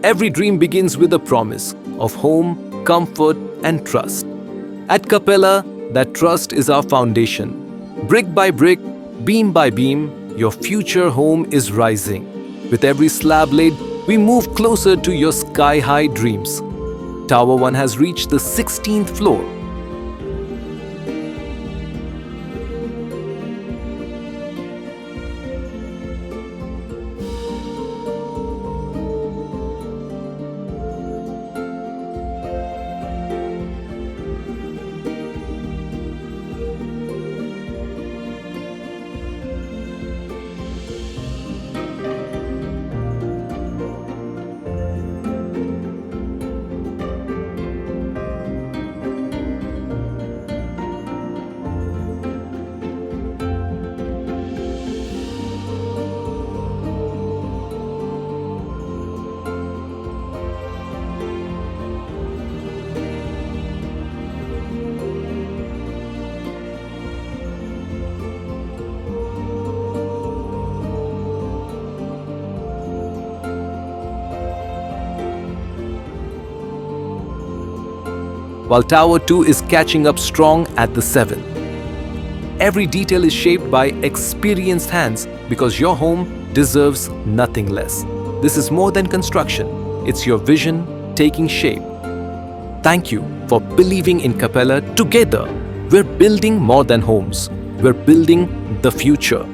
Every dream begins with a promise of home, comfort, and trust. At Capella, that trust is our foundation. Brick by brick, beam by beam, your future home is rising. With every slab laid, we move closer to your sky-high dreams. Tower 1 has reached the 16th floor. While Tower 2 is catching up strong at the 7th. Every detail is shaped by experienced hands because your home deserves nothing less. This is more than construction, it's your vision taking shape. Thank you for believing in Capella. Together, we're building more than homes, we're building the future.